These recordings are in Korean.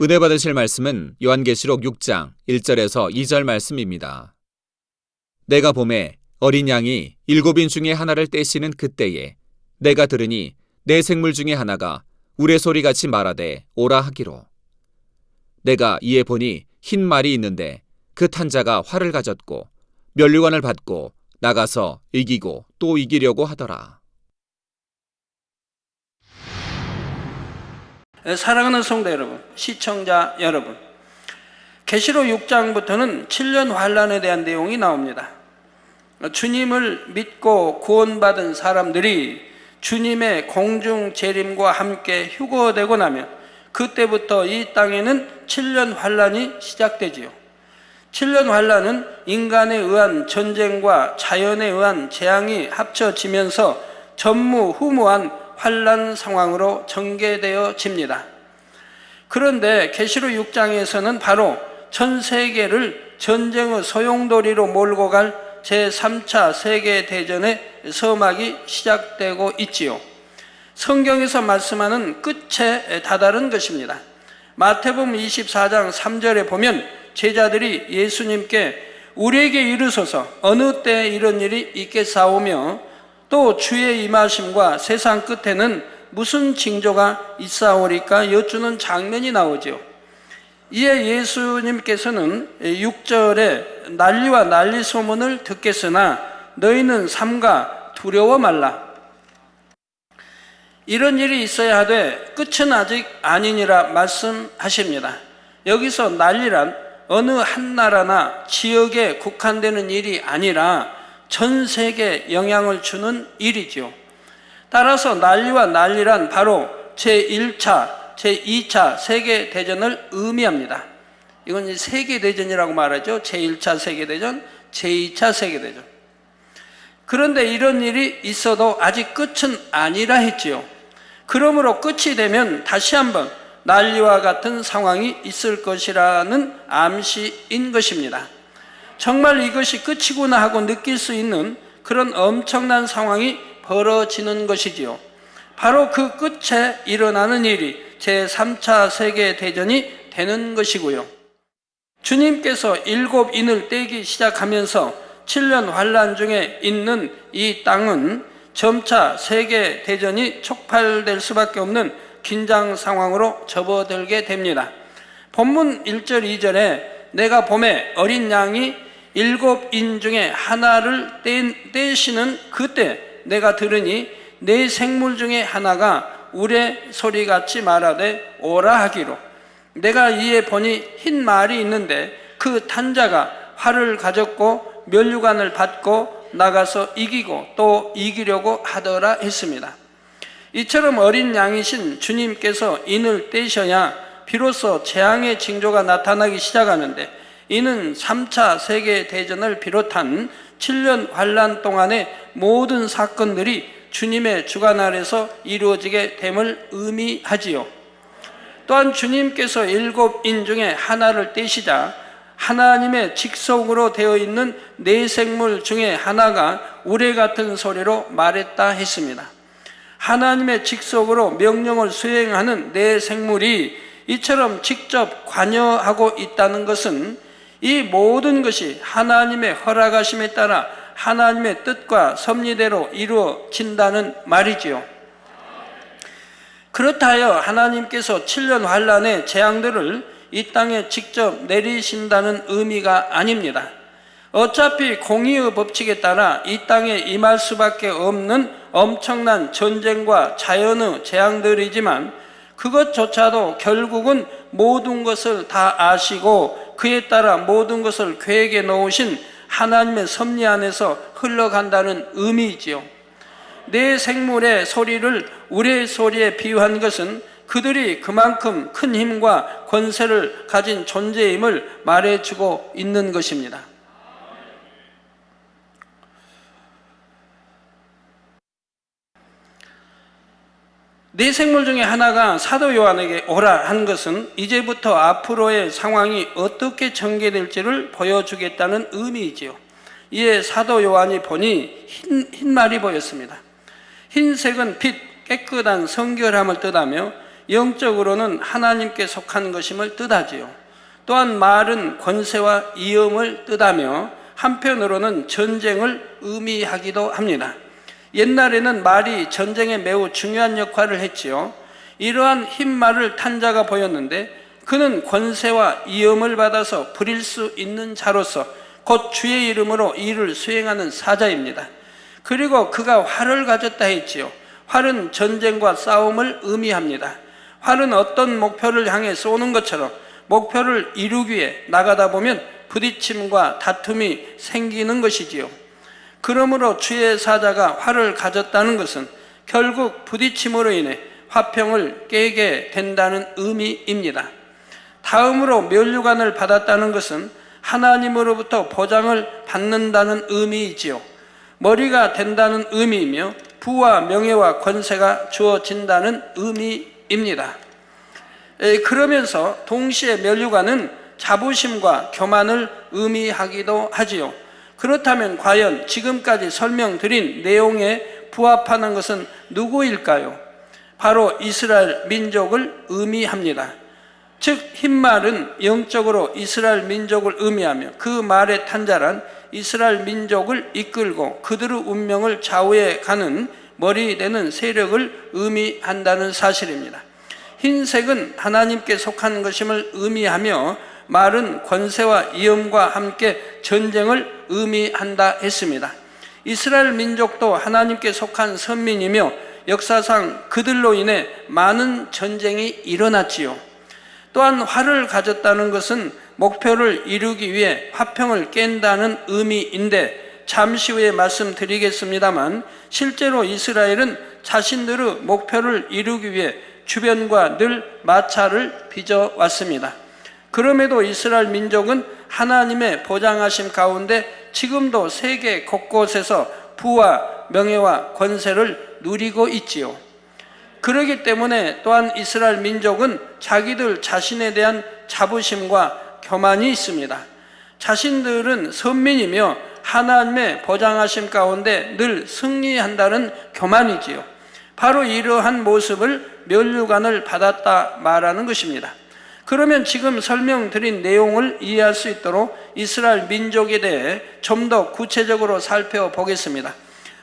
은혜 받으실 말씀은 요한계시록 6장 1절에서 2절 말씀입니다. 내가 보매 어린 양이 7인 중에 하나를 떼시는 그때에 내가 들으니 네 생물 중에 하나가 우레소리같이 말하되 오라 하기로. 내가 이에 보니 흰 말이 있는데 그 탄 자가 활을 가졌고 면류관을 받고 나가서 이기고 또 이기려고 하더라. 사랑하는 성도 여러분, 시청자 여러분, 계시록 6장부터는 7년 환란에 대한 내용이 나옵니다. 주님을 믿고 구원받은 사람들이 주님의 공중 재림과 함께 휴거되고 나면 그때부터 이 땅에는 7년 환란이 시작되지요. 7년 환란은 인간에 의한 전쟁과 자연에 의한 재앙이 합쳐지면서 전무후무한 환란 상황으로 전개되어집니다. 그런데 계시록 6장에서는 바로 전 세계를 전쟁의 소용돌이로 몰고 갈 제3차 세계대전의 서막이 시작되고 있지요. 성경에서 말씀하는 끝에 다다른 것입니다. 마태복음 24장 3절에 보면 제자들이 예수님께 우리에게 이르소서 어느 때에 이런 일이 있겠사오며 또 주의 임하심과 세상 끝에는 무슨 징조가 있사오리까 여쭈는 장면이 나오죠. 이에 예수님께서는 6절에 난리와 난리 소문을 듣겠으나 너희는 삼가 두려워 말라. 이런 일이 있어야 하되 끝은 아직 아니니라 말씀하십니다. 여기서 난리란 어느 한 나라나 지역에 국한되는 일이 아니라 전 세계에 영향을 주는 일이죠. 따라서 난리와 난리란 바로 제1차, 제2차 세계대전을 의미합니다. 이건 세계대전이라고 말하죠. 제1차 세계대전, 제2차 세계대전. 그런데 이런 일이 있어도 아직 끝은 아니라 했지요. 그러므로 끝이 되면 다시 한번 난리와 같은 상황이 있을 것이라는 암시인 것입니다. 정말 이것이 끝이구나 하고 느낄 수 있는 그런 엄청난 상황이 벌어지는 것이지요. 바로 그 끝에 일어나는 일이 제3차 세계대전이 되는 것이고요. 주님께서 7인을 떼기 시작하면서 7년 환란 중에 있는 이 땅은 점차 세계대전이 촉발될 수밖에 없는 긴장 상황으로 접어들게 됩니다. 본문 1절 2절에 내가 보매 어린 양이 7인 중에 하나를 떼시는 그때 내가 들으니 네 생물 중에 하나가 우레소리같이 말하되 오라 하기로. 내가 이에 보니 흰 말이 있는데 그 탄 자가 활을 가졌고 면류관을 받고 나가서 이기고 또 이기려고 하더라 했습니다. 이처럼 어린 양이신 주님께서 인을 떼셔야 비로소 재앙의 징조가 나타나기 시작하는데 이는 3차 세계대전을 비롯한 7년 환란 동안의 모든 사건들이 주님의 주관 아래서 이루어지게 됨을 의미하지요. 또한 주님께서 7인 중에 하나를 떼시자 하나님의 직속으로 되어 있는 네 생물 중에 하나가 우레 같은 소리로 말했다 했습니다. 하나님의 직속으로 명령을 수행하는 네 생물이 이처럼 직접 관여하고 있다는 것은 이 모든 것이 하나님의 허락하심에 따라 하나님의 뜻과 섭리대로 이루어진다는 말이지요. 그렇다 하여 하나님께서 7년 환란의 재앙들을 이 땅에 직접 내리신다는 의미가 아닙니다. 어차피 공의의 법칙에 따라 이 땅에 임할 수밖에 없는 엄청난 전쟁과 자연의 재앙들이지만 그것조차도 결국은 모든 것을 다 아시고 그에 따라 모든 것을 계획에 놓으신 하나님의 섭리 안에서 흘러간다는 의미이지요. 네 생물의 소리를 우레 소리에 비유한 것은 그들이 그만큼 큰 힘과 권세를 가진 존재임을 말해주고 있는 것입니다. 네 생물 중에 하나가 사도 요한에게 오라 한 것은 이제부터 앞으로의 상황이 어떻게 전개될지를 보여주겠다는 의미이지요. 이에 사도 요한이 보니 흰 말이 보였습니다. 흰색은 빛, 깨끗한 성결함을 뜻하며 영적으로는 하나님께 속한 것임을 뜻하지요. 또한 말은 권세와 위엄을 뜻하며 한편으로는 전쟁을 의미하기도 합니다. 옛날에는 말이 전쟁에 매우 중요한 역할을 했지요. 이러한 흰 말을 탄 자가 보였는데 그는 권세와 위엄을 받아서 부릴 수 있는 자로서 곧 주의 이름으로 일을 수행하는 사자입니다. 그리고 그가 활을 가졌다 했지요. 활은 전쟁과 싸움을 의미합니다. 활은 어떤 목표를 향해 쏘는 것처럼 목표를 이루기 위해 나가다 보면 부딪힘과 다툼이 생기는 것이지요. 그러므로 주의 사자가 활을 가졌다는 것은 결국 부딪힘으로 인해 화평을 깨게 된다는 의미입니다. 다음으로 면류관을 받았다는 것은 하나님으로부터 보장을 받는다는 의미이지요. 머리가 된다는 의미이며 부와 명예와 권세가 주어진다는 의미입니다. 그러면서 동시에 면류관은 자부심과 교만을 의미하기도 하지요. 그렇다면 과연 지금까지 설명드린 내용에 부합하는 것은 누구일까요? 바로 이스라엘 민족을 의미합니다. 즉 흰말은 영적으로 이스라엘 민족을 의미하며 그 말의 탄자란 이스라엘 민족을 이끌고 그들의 운명을 좌우해 가는 머리 되는 세력을 의미한다는 사실입니다. 흰색은 하나님께 속한 것임을 의미하며 말은 권세와 위엄과 함께 전쟁을 의미한다 했습니다. 이스라엘 민족도 하나님께 속한 선민이며 역사상 그들로 인해 많은 전쟁이 일어났지요. 또한 활을 가졌다는 것은 목표를 이루기 위해 화평을 깬다는 의미인데 잠시 후에 말씀드리겠습니다만 실제로 이스라엘은 자신들의 목표를 이루기 위해 주변과 늘 마찰을 빚어왔습니다. 그럼에도 이스라엘 민족은 하나님의 보장하심 가운데 지금도 세계 곳곳에서 부와 명예와 권세를 누리고 있지요. 그렇기 때문에 또한 이스라엘 민족은 자기들 자신에 대한 자부심과 교만이 있습니다. 자신들은 선민이며 하나님의 보장하심 가운데 늘 승리한다는 교만이지요. 바로 이러한 모습을 면류관을 받았다 말하는 것입니다. 그러면 지금 설명드린 내용을 이해할 수 있도록 이스라엘 민족에 대해 좀 더 구체적으로 살펴보겠습니다.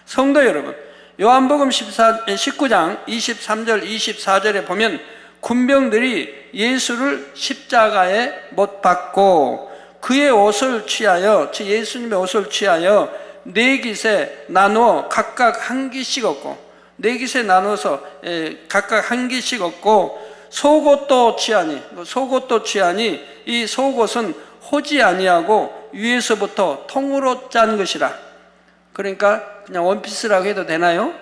성도 여러분, 요한복음 19장 23절 24절에 보면 군병들이 예수를 십자가에 못 박고 그의 옷을 취하여, 즉 예수님의 옷을 취하여 네 깃에 나누어 각각 한 깃씩 얻고, 네 깃에 나눠서 각각 한 깃씩 얻고 속옷도 취하니 이 속옷은 호지 아니하고 위에서부터 통으로 짠 것이라. 그러니까 그냥 원피스라고 해도 되나요?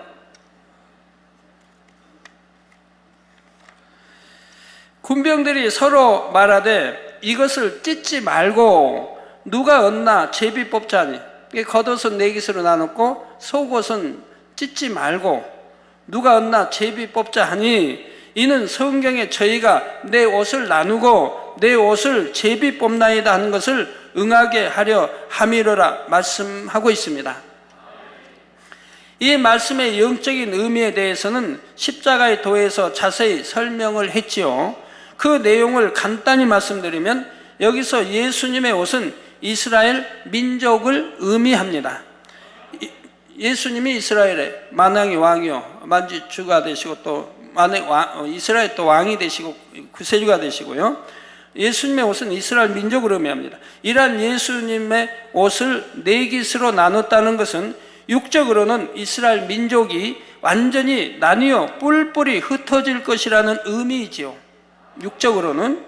군병들이 서로 말하되 이것을 찢지 말고 누가 얻나 제비 뽑자니. 겉옷은 네 깃으로 나눴고 속옷은 찢지 말고 누가 얻나 제비 뽑자 하니 이는 성경에 저희가 내 옷을 나누고 내 옷을 제비 뽑나이다 하는 것을 응하게 하려 함이로라 말씀하고 있습니다. 이 말씀의 영적인 의미에 대해서는 십자가의 도에서 자세히 설명을 했지요. 그 내용을 간단히 말씀드리면 여기서 예수님의 옷은 이스라엘 민족을 의미합니다. 예수님이 이스라엘의 만왕의 왕이요 만주가 되시고 또 이스라엘 또 왕이 되시고 구세주가 되시고요. 예수님의 옷은 이스라엘 민족을 의미합니다. 이러한 예수님의 옷을 네 깃으로 나눴다는 것은 육적으로는 이스라엘 민족이 완전히 나뉘어 뿔뿔이 흩어질 것이라는 의미이지요. 육적으로는.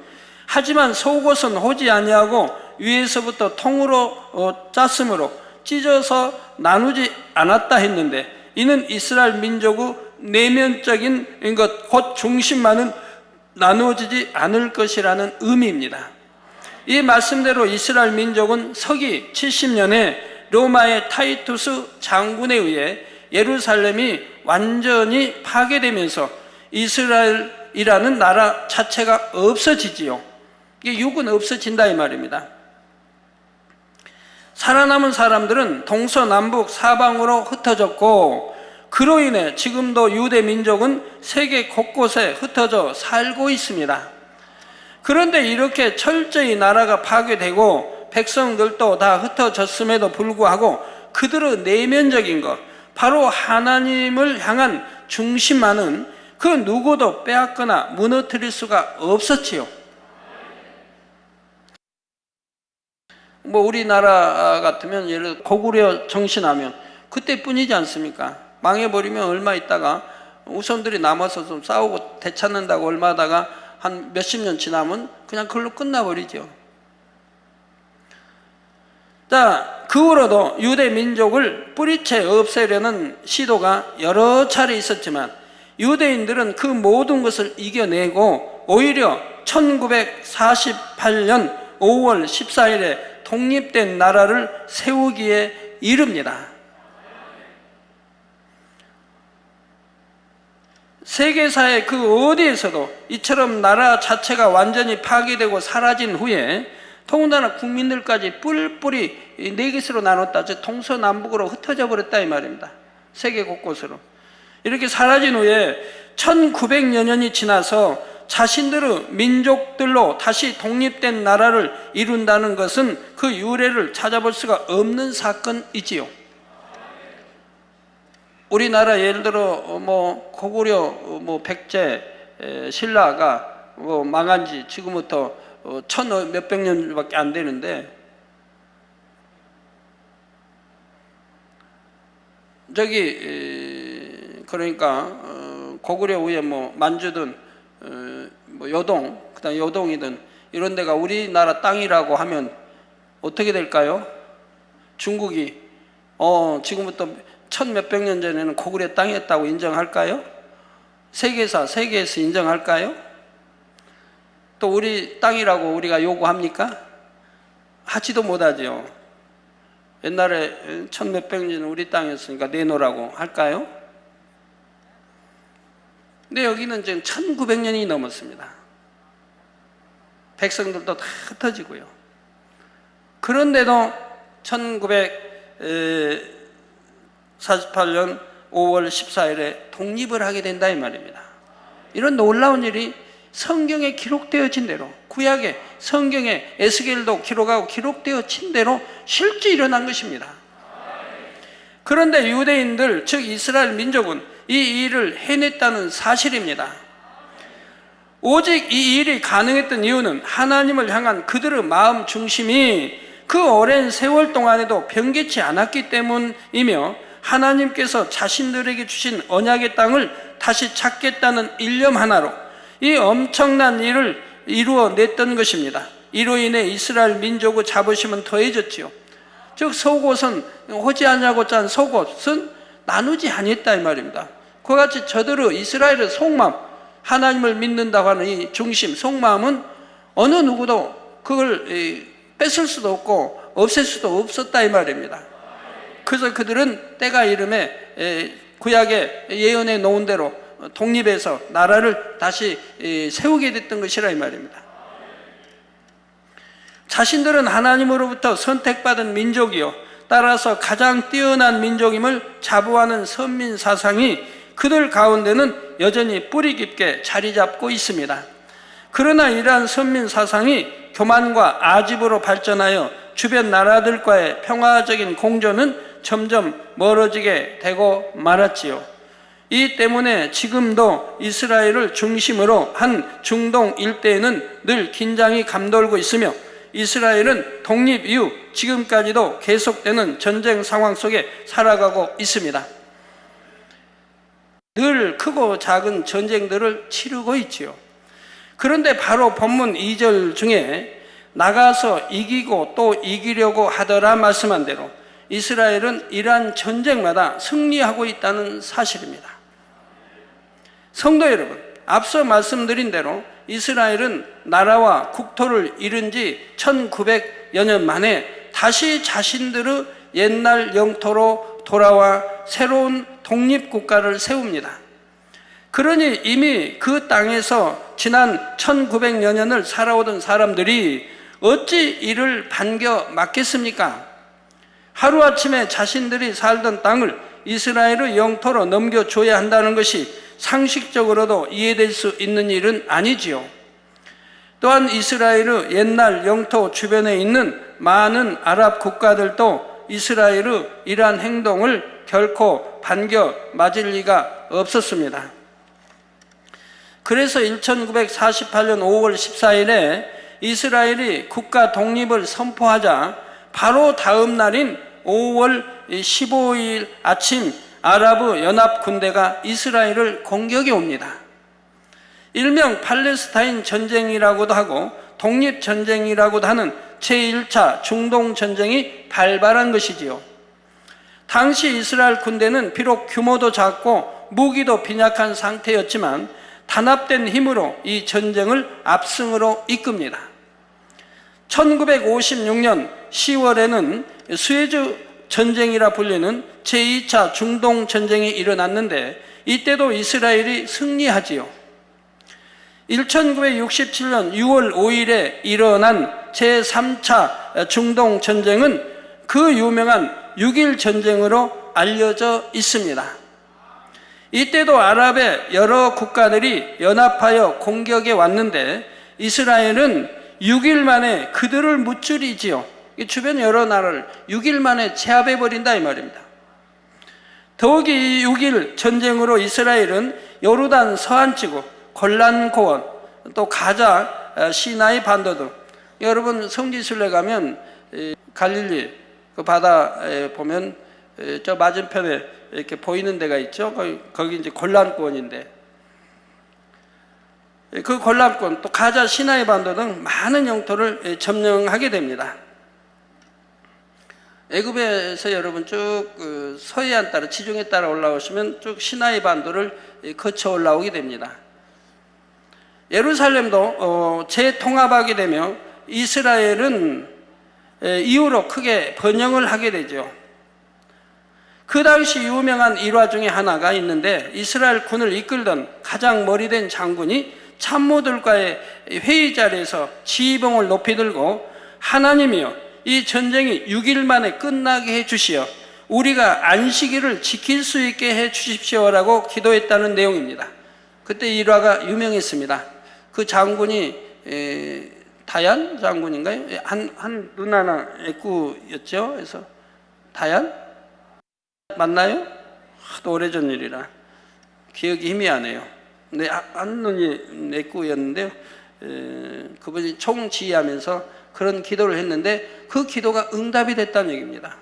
하지만 속옷은 호지 아니하고 위에서부터 통으로 짰으므로 찢어서 나누지 않았다 했는데 이는 이스라엘 민족의 내면적인 것, 곧 중심만은 나누어지지 않을 것이라는 의미입니다. 이 말씀대로 이스라엘 민족은 서기 70년에 로마의 타이투스 장군에 의해 예루살렘이 완전히 파괴되면서 이스라엘이라는 나라 자체가 없어지지요. 이게 육은 없어진다 이 말입니다. 살아남은 사람들은 동서남북 사방으로 흩어졌고 그 그로 인해 지금도 유대 민족은 세계 곳곳에 흩어져 살고 있습니다. 그런데 이렇게 철저히 나라가 파괴되고 백성들도 다 흩어졌음에도 불구하고 그들의 내면적인 것, 바로 하나님을 향한 중심만은 그 누구도 빼앗거나 무너뜨릴 수가 없었지요. 우리나라 같으면 예를 들어 고구려 정신하면 그때뿐이지 않습니까? 망해버리면 얼마 있다가 우선들이 남아서 좀 싸우고 되찾는다고 얼마 하다가 한 몇십 년 지나면 그냥 그걸로 끝나버리죠. 자, 그 후로도 유대 민족을 뿌리채 없애려는 시도가 여러 차례 있었지만 유대인들은 그 모든 것을 이겨내고 오히려 1948년 5월 14일에 독립된 나라를 세우기에 이릅니다. 세계사의 그 어디에서도 이처럼 나라 자체가 완전히 파괴되고 사라진 후에 더군다나 국민들까지 뿔뿔이 네 개수로 나눴다. 즉 동서남북으로 흩어져 버렸다 이 말입니다. 세계 곳곳으로. 이렇게 사라진 후에 1900여 년이 지나서 자신들의 민족들로 다시 독립된 나라를 이룬다는 것은 그 유래를 찾아볼 수가 없는 사건이지요. 우리나라 예를 들어 고구려 백제 신라가 망한 지 지금부터 천 몇백 년밖에 안 되는데 그러니까 고구려 후에 만주든 요동, 그다음 요동이든 이런 데가 우리나라 땅이라고 하면 어떻게 될까요? 중국이 지금부터 천 몇백 년 전에는 고구려 땅이었다고 인정할까요? 세계에서 인정할까요? 또 우리 땅이라고 우리가 요구합니까? 하지도 못하죠. 옛날에 천 몇백 년은 우리 땅이었으니까 내놓으라고 할까요? 근데 여기는 지금 1900년이 넘었습니다. 백성들도 다 흩어지고요. 그런데도 1948년 5월 14일에 독립을 하게 된다 이 말입니다. 이런 놀라운 일이 성경에 기록되어진 대로, 구약의 성경에 에스겔도 기록하고 기록되어진 대로 실제 일어난 것입니다. 그런데 유대인들, 즉 이스라엘 민족은 이 일을 해냈다는 사실입니다. 오직 이 일이 가능했던 이유는 하나님을 향한 그들의 마음 중심이 그 오랜 세월 동안에도 변개치 않았기 때문이며 하나님께서 자신들에게 주신 언약의 땅을 다시 찾겠다는 일념 하나로 이 엄청난 일을 이루어냈던 것입니다. 이로 인해 이스라엘 민족의 자부심은 더해졌지요. 즉 속옷은 호지 아니하고 짠 속옷은 나누지 아니했다 이 말입니다. 그와 같이 저들의 이스라엘의 속마음, 하나님을 믿는다고 하는 이 중심, 속마음은 어느 누구도 그걸 뺏을 수도 없고 없앨 수도 없었다 이 말입니다. 그래서 그들은 때가 이름에 구약에 예언해 놓은 대로 독립해서 나라를 다시 세우게 됐던 것이라 이 말입니다. 자신들은 하나님으로부터 선택받은 민족이요 따라서 가장 뛰어난 민족임을 자부하는 선민 사상이 그들 가운데는 여전히 뿌리 깊게 자리 잡고 있습니다. 그러나 이러한 선민 사상이 교만과 아집으로 발전하여 주변 나라들과의 평화적인 공존은 점점 멀어지게 되고 말았지요. 이 때문에 지금도 이스라엘을 중심으로 한 중동 일대에는 늘 긴장이 감돌고 있으며 이스라엘은 독립 이후 지금까지도 계속되는 전쟁 상황 속에 살아가고 있습니다. 늘 크고 작은 전쟁들을 치르고 있지요. 그런데 바로 본문 2절 중에 나가서 이기고 또 이기려고 하더라 말씀한 대로 이스라엘은 이러한 전쟁마다 승리하고 있다는 사실입니다. 성도 여러분, 앞서 말씀드린 대로 이스라엘은 나라와 국토를 잃은 지 1900여 년 만에 다시 자신들의 옛날 영토로 돌아와 새로운 독립국가를 세웁니다. 그러니 이미 그 땅에서 지난 1900여 년을 살아오던 사람들이 어찌 이를 반겨 맞겠습니까? 하루아침에 자신들이 살던 땅을 이스라엘의 영토로 넘겨줘야 한다는 것이 상식적으로도 이해될 수 있는 일은 아니지요. 또한 이스라엘의 옛날 영토 주변에 있는 많은 아랍 국가들도 이스라엘의 이러한 행동을 결코 반겨 맞을 리가 없었습니다. 그래서 1948년 5월 14일에 이스라엘이 국가 독립을 선포하자 바로 다음 날인 5월 15일 아침 아랍 연합 군대가 이스라엘을 공격해 옵니다. 일명 팔레스타인 전쟁이라고도 하고 독립전쟁이라고도 하는 제1차 중동전쟁이 발발한 것이지요. 당시 이스라엘 군대는 비록 규모도 작고 무기도 빈약한 상태였지만 단합된 힘으로 이 전쟁을 압승으로 이끕니다. 1956년 10월에는 수에즈 전쟁이라 불리는 제2차 중동전쟁이 일어났는데 이때도 이스라엘이 승리하지요. 1967년 6월 5일에 일어난 제3차 중동전쟁은 그 유명한 6.1 전쟁으로 알려져 있습니다. 이때도 아랍의 여러 국가들이 연합하여 공격해 왔는데 이스라엘은 6일 만에 그들을 무찌르지요. 주변 여러 나라를 6일 만에 제압해버린다 이 말입니다. 더욱이 이 6.1 전쟁으로 이스라엘은 요르단 서안지구, 골란 고원, 또 가자, 시나이 반도 등 여러분 성지순례 가면 갈릴리 그 바다에 보면 저 맞은편에 이렇게 보이는 데가 있죠. 거기 이제 골란고원인데 그 골란고원 또 가자 시나이 반도 등 많은 영토를 점령하게 됩니다. 애굽에서 여러분 쭉 서해안 따라 지중해 따라 올라오시면 쭉 시나이 반도를 거쳐 올라오게 됩니다. 예루살렘도 재통합하게 되며 이스라엘은 이후로 크게 번영을 하게 되죠. 그 당시 유명한 일화 중에 하나가 있는데 이스라엘 군을 이끌던 가장 머리된 장군이 참모들과의 회의 자리에서 지휘봉을 높이 들고 하나님이여 이 전쟁이 6일 만에 끝나게 해 주시어 우리가 안식일을 지킬 수 있게 해 주십시오라고 기도했다는 내용입니다. 그때 일화가 유명했습니다. 그 장군이 다얀 장군인가요? 한 누나나 애꾸였죠. 그래서 다얀 맞나요? 하도 오래전 일이라 기억이 희미하네요. 근데 한 눈이 애꾸였는데요. 그분이 총지휘하면서 그런 기도를 했는데 그 기도가 응답이 됐다는 얘기입니다.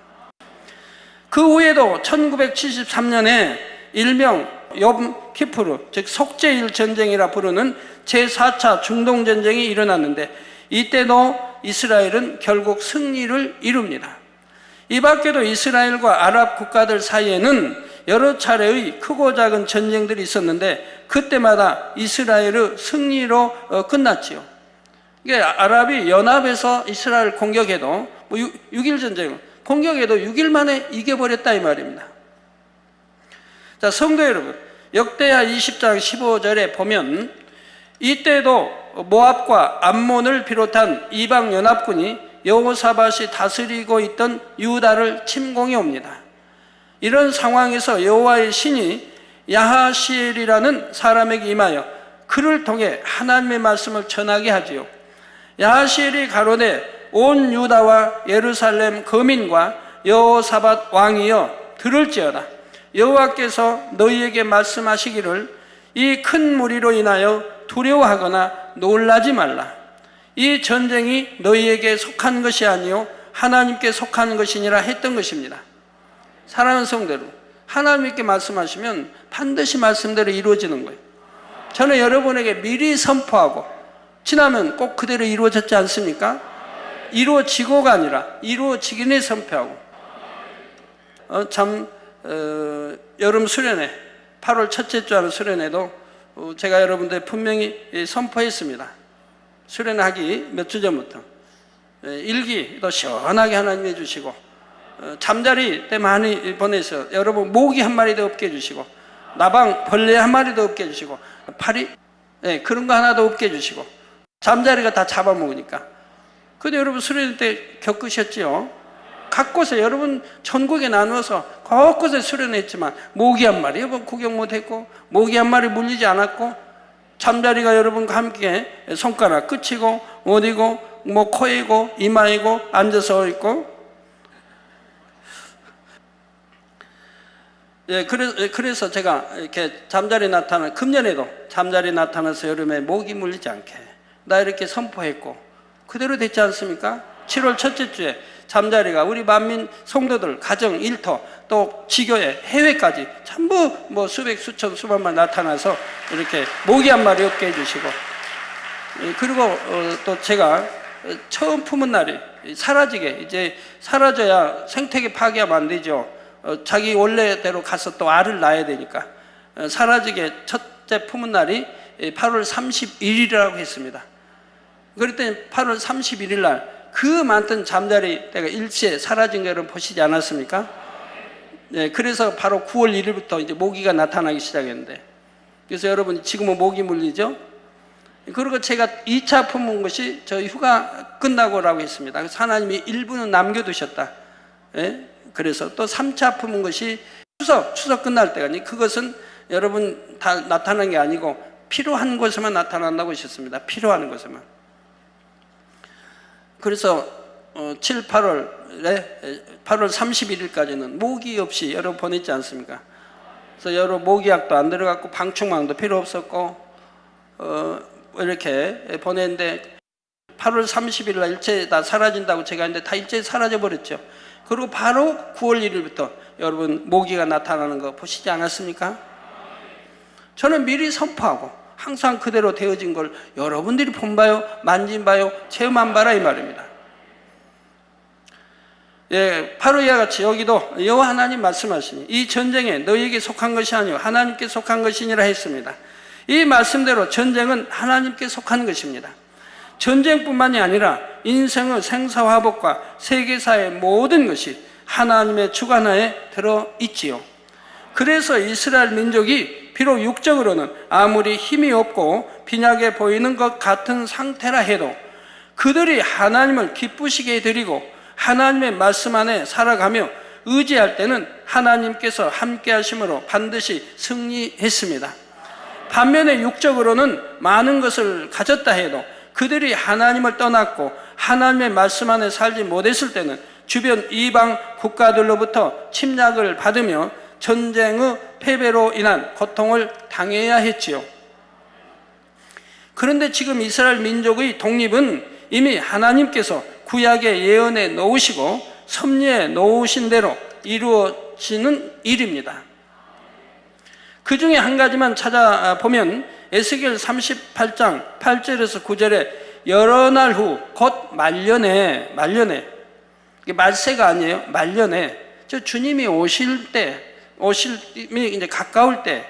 그 후에도 1973년에 일명 욤 키푸르, 즉 속죄일 전쟁이라 부르는 제4차 중동전쟁이 일어났는데 이때도 이스라엘은 결국 승리를 이룹니다. 이 밖에도 이스라엘과 아랍 국가들 사이에는 여러 차례의 크고 작은 전쟁들이 있었는데 그때마다 이스라엘의 승리로 끝났지요. 이게 아랍이 연합해서 이스라엘 공격해도 6.1 전쟁 공격해도 6일 만에 이겨버렸다 이 말입니다. 자, 성도 여러분, 역대하 20장 15절에 보면 이때도 모압과 암몬을 비롯한 이방 연합군이 여호사밧이 다스리고 있던 유다를 침공해 옵니다. 이런 상황에서 여호와의 신이 야하시엘이라는 사람에게 임하여 그를 통해 하나님의 말씀을 전하게 하지요. 야하시엘이 가로되 온 유다와 예루살렘 거민과 여호사밧 왕이여 들을지어다. 여호와께서 너희에게 말씀하시기를 이 큰 무리로 인하여 두려워하거나 놀라지 말라. 이 전쟁이 너희에게 속한 것이 아니요 하나님께 속한 것이니라 했던 것입니다. 사랑하는 성도들, 하나님께 말씀하시면 반드시 말씀대로 이루어지는 거예요. 저는 여러분에게 미리 선포하고 지나면 꼭 그대로 이루어졌지 않습니까? 이루어지고가 아니라 이루어지긴 해 선포하고 여름 수련회 8월 첫째 주 하는 수련회도 제가 여러분들 분명히 선포했습니다. 수련하기 몇 주 전부터 일기도 시원하게 하나님 해주시고 잠자리 때 많이 보내서 여러분 모기 한 마리도 없게 해주시고 나방 벌레 한 마리도 없게 해주시고 파리 그런 거 하나도 없게 해주시고 잠자리가 다 잡아먹으니까. 근데 여러분 수련회 때 겪으셨죠? 각 곳에 여러분 전국에 나누어서 곳곳에 수련했지만 모기 한 마리 여러분 구경 못했고 모기 한 마리 물리지 않았고 잠자리가 여러분과 함께 손가락 끝이고 어디고 뭐 코이고 이마이고 앉아서 있고 예, 그래서 제가 이렇게 잠자리 나타나 금년에도 잠자리 나타나서 여름에 모기 물리지 않게 나 이렇게 선포했고 그대로 됐지 않습니까? 7월 첫째 주에 잠자리가 우리 만민 성도들 가정 일터 또 지교회 해외까지 전부 뭐 수백 수천 수만만 나타나서 이렇게 모기 한 마리 없게 해주시고 그리고 또 제가 처음 품은 날이 사라지게 이제 사라져야 생태계 파괴하면 안 되죠. 자기 원래대로 가서 또 알을 낳아야 되니까 사라지게 첫째 품은 날이 8월 31일이라고 했습니다. 그랬더니 8월 31일 날 그 많던 잠자리 때가 일시에 사라진 거 여러분 보시지 않았습니까? 네, 그래서 바로 9월 1일부터 이제 모기가 나타나기 시작했는데 그래서 여러분 지금은 모기 물리죠? 그리고 제가 2차 품은 것이 저 휴가 끝나고라고 했습니다. 그래서 하나님이 일부는 남겨두셨다. 예? 그래서 또 3차 품은 것이 추석 끝날 때가 아니 그것은 여러분 다 나타난 게 아니고 필요한 곳에만 나타난다고 하셨습니다. 필요한 곳에만. 그래서 7, 8월에 8월 31일까지는 모기 없이 여러분 보냈지 않습니까? 그래서 여러 모기약도 안 들어갔고 방충망도 필요 없었고 이렇게 보냈는데 8월 30일 날 일체 다 사라진다고 제가 했는데 다 일체 사라져 버렸죠. 그리고 바로 9월 1일부터 여러분 모기가 나타나는 거 보시지 않았습니까? 저는 미리 선포하고 항상 그대로 되어진 걸 여러분들이 본봐요, 만진봐요, 체험한 바라 이 말입니다. 예, 바로 이와 같이 여기도 여호와 하나님 말씀하시니 이 전쟁에 너희에게 속한 것이 아니요 하나님께 속한 것이니라 했습니다. 이 말씀대로 전쟁은 하나님께 속한 것입니다. 전쟁뿐만이 아니라 인생의 생사화복과 세계사의 모든 것이 하나님의 주관하에 들어있지요. 그래서 이스라엘 민족이 비록 육적으로는 아무리 힘이 없고 빈약해 보이는 것 같은 상태라 해도 그들이 하나님을 기쁘시게 드리고 하나님의 말씀 안에 살아가며 의지할 때는 하나님께서 함께 하심으로 반드시 승리했습니다. 반면에 육적으로는 많은 것을 가졌다 해도 그들이 하나님을 떠났고 하나님의 말씀 안에 살지 못했을 때는 주변 이방 국가들로부터 침략을 받으며 전쟁의 패배로 인한 고통을 당해야 했지요. 그런데 지금 이스라엘 민족의 독립은 이미 하나님께서 구약에 예언해 놓으시고 섭리해 놓으신 대로 이루어지는 일입니다. 그 중에 한 가지만 찾아보면 에스겔 38장 8절에서 9절에 여러 날 후 곧 말년에 이게 말세가 아니에요. 말년에 저 주님이 오심이 이제 가까울 때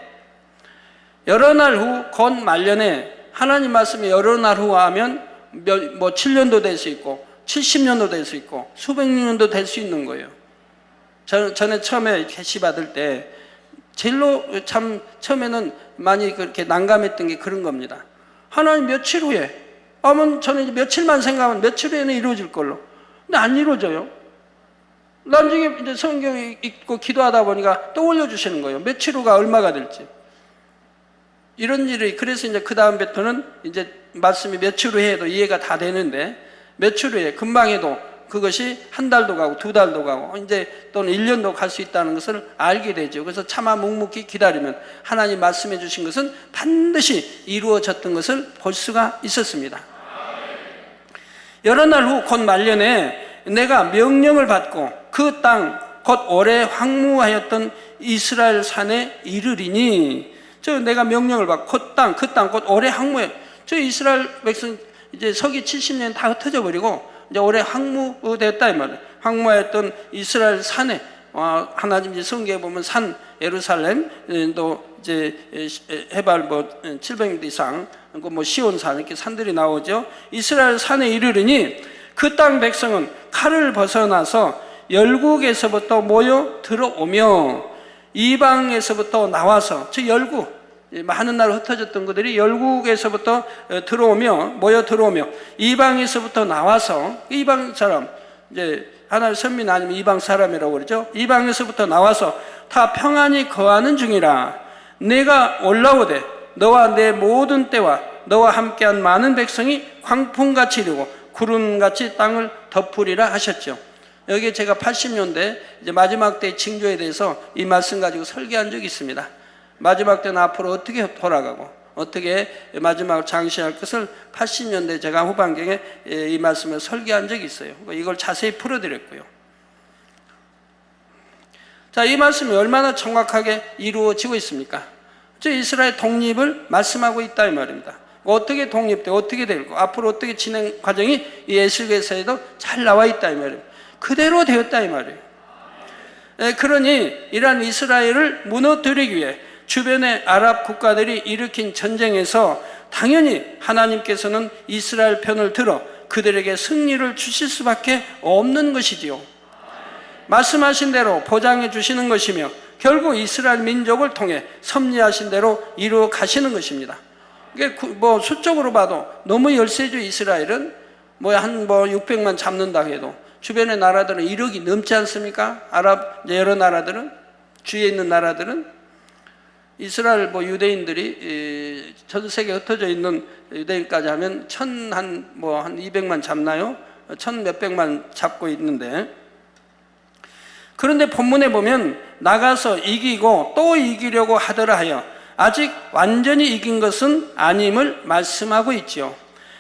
여러 날 후 곧 말년에 하나님 말씀이 여러 날 후 하면 뭐 7년도 될 수 있고 70년도 될 수 있고 수백 년도 될 수 있는 거예요. 전에 처음에 계시 받을 때 제일로 참 처음에는 많이 그렇게 난감했던 게 그런 겁니다. 하나님 며칠 후에 아면 저는 이제 며칠만 생각하면 며칠 후에는 이루어질 걸로. 근데 안 이루어져요. 나중에 이제 성경 읽고 기도하다 보니까 또 올려주시는 거예요. 며칠 후가 얼마가 될지. 이런 일이, 그래서 이제 그 다음부터는 이제 말씀이 며칠 후에 해도 이해가 다 되는데, 며칠 후에 금방 해도 그것이 한 달도 가고 두 달도 가고 이제 또는 1년도 갈 수 있다는 것을 알게 되죠. 그래서 차마 묵묵히 기다리면 하나님 말씀해 주신 것은 반드시 이루어졌던 것을 볼 수가 있었습니다. 여러 날 후 곧 말년에 내가 명령을 받고 그 땅 곧 오래 황무하였던 이스라엘 산에 이르리니, 저 내가 명령을 받고 그 땅 곧 오래 황무해, 저 이스라엘 백성 이제 서기 70년 다 흩어져 버리고 이제 오래 황무됐다 이 말이에요. 황무하였던 이스라엘 산에, 하나님 이제 성경에 보면 산 예루살렘 또 이제 해발 뭐 700m 이상 뭐 시온산 이렇게 산들이 나오죠. 이스라엘 산에 이르르니 그 땅 백성은 칼을 벗어나서 열국에서부터 모여 들어오며 이방에서부터 나와서, 저 열국 많은 나라 흩어졌던 그들이 열국에서부터 모여 들어오며 이방에서부터 나와서, 이방 사람 이제 하나의 선민 아니면 이방 사람이라고 그러죠. 이방에서부터 나와서 다 평안히 거하는 중이라. 내가 올라오되 너와 내 모든 때와 너와 함께한 많은 백성이 광풍같이 이르고 구름같이 땅을 덮으리라 하셨죠. 여기에 제가 80년대 이제 마지막 때의 징조에 대해서 이 말씀 가지고 설계한 적이 있습니다. 마지막 때는 앞으로 어떻게 돌아가고 어떻게 마지막을 장시할 것을 80년대 제가 후반경에 이 말씀을 설계한 적이 있어요. 이걸 자세히 풀어드렸고요. 자, 이 말씀이 얼마나 정확하게 이루어지고 있습니까? 이스라엘 독립을 말씀하고 있다 이 말입니다. 어떻게 독립되고 어떻게 되고 앞으로 어떻게 진행 과정이 이 에스겔서에도 잘 나와 있다 이 말입니다. 그대로 되었다 이 말이에요. 그러니 이러한 이스라엘을 무너뜨리기 위해 주변의 아랍 국가들이 일으킨 전쟁에서 당연히 하나님께서는 이스라엘 편을 들어 그들에게 승리를 주실 수밖에 없는 것이지요. 말씀하신 대로 보장해 주시는 것이며 결국 이스라엘 민족을 통해 섭리하신 대로 이루어 가시는 것입니다. 이게 수적으로 봐도 너무 열세죠. 이스라엘은 한 600만 잡는다 해도 주변의 나라들은 1억이 넘지 않습니까? 아랍 여러 나라들은, 주위에 있는 나라들은. 이스라엘 유대인들이 전 세계에 흩어져 있는 유대인까지 하면 한 200만 잡나요? 1000몇백만 잡고 있는데, 그런데 본문에 보면 나가서 이기고 또 이기려고 하더라 하여 아직 완전히 이긴 것은 아님을 말씀하고 있지요.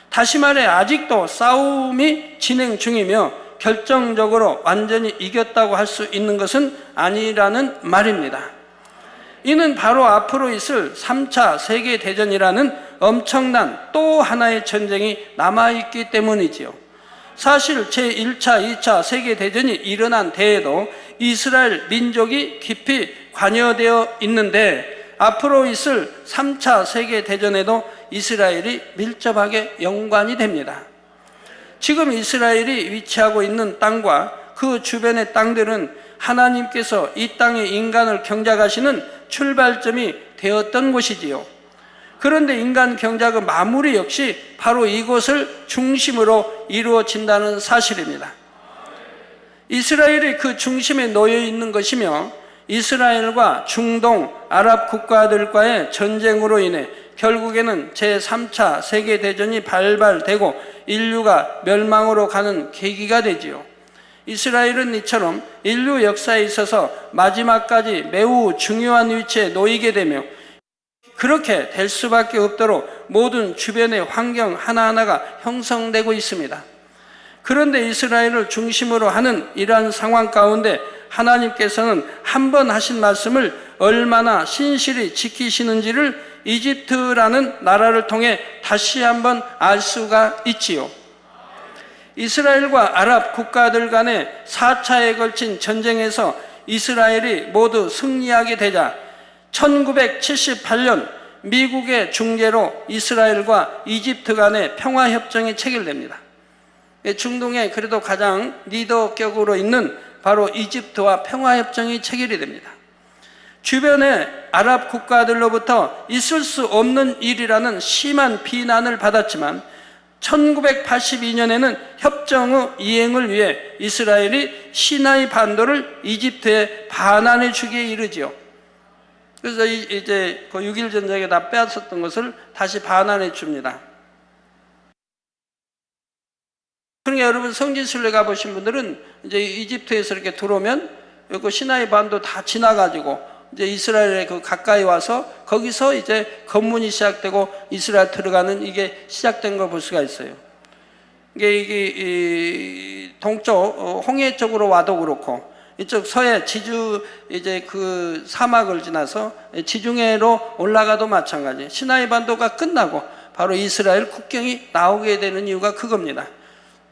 다시 말해 아직도 싸움이 진행 중이며 결정적으로 완전히 이겼다고 할 수 있는 것은 아니라는 말입니다. 이는 바로 앞으로 있을 3차 세계대전이라는 엄청난 또 하나의 전쟁이 남아있기 때문이지요. 사실 제1차, 2차 세계대전이 일어난 때에도 이스라엘 민족이 깊이 관여되어 있는데 앞으로 있을 3차 세계대전에도 이스라엘이 밀접하게 연관이 됩니다. 지금 이스라엘이 위치하고 있는 땅과 그 주변의 땅들은 하나님께서 이 땅의 인간을 경작하시는 출발점이 되었던 곳이지요. 그런데 인간 경작의 마무리 역시 바로 이곳을 중심으로 이루어진다는 사실입니다. 이스라엘이 그 중심에 놓여 있는 것이며 이스라엘과 중동, 아랍 국가들과의 전쟁으로 인해 결국에는 제3차 세계대전이 발발되고 인류가 멸망으로 가는 계기가 되지요. 이스라엘은 이처럼 인류 역사에 있어서 마지막까지 매우 중요한 위치에 놓이게 되며 그렇게 될 수밖에 없도록 모든 주변의 환경 하나하나가 형성되고 있습니다. 그런데 이스라엘을 중심으로 하는 이러한 상황 가운데 하나님께서는 한 번 하신 말씀을 얼마나 신실히 지키시는지를 이집트라는 나라를 통해 다시 한번 알 수가 있지요. 이스라엘과 아랍 국가들 간의 4차에 걸친 전쟁에서 이스라엘이 모두 승리하게 되자 1978년 미국의 중재로 이스라엘과 이집트 간의 평화협정이 체결됩니다. 중동에 그래도 가장 리더격으로 있는 바로 이집트와 평화협정이 체결이 됩니다. 주변의 아랍 국가들로부터 있을 수 없는 일이라는 심한 비난을 받았지만 1982년에는 협정의 이행을 위해 이스라엘이 시나이 반도를 이집트에 반환해 주기에 이르지요. 그래서 이제 그 6.1 전쟁에 다 빼앗았던 것을 다시 반환해 줍니다. 그러니까 여러분 성지순례 가보신 분들은 이제 이집트에서 이렇게 들어오면 그 시나이 반도 다 지나가지고 이제 이스라엘에 그 가까이 와서 거기서 이제 검문이 시작되고 이스라엘 들어가는 이게 시작된 걸 볼 수가 있어요. 이게 이 동쪽 홍해 쪽으로 와도 그렇고 이쪽 서해 지주 이제 그 사막을 지나서 지중해로 올라가도 마찬가지. 시나이 반도가 끝나고 바로 이스라엘 국경이 나오게 되는 이유가 그겁니다.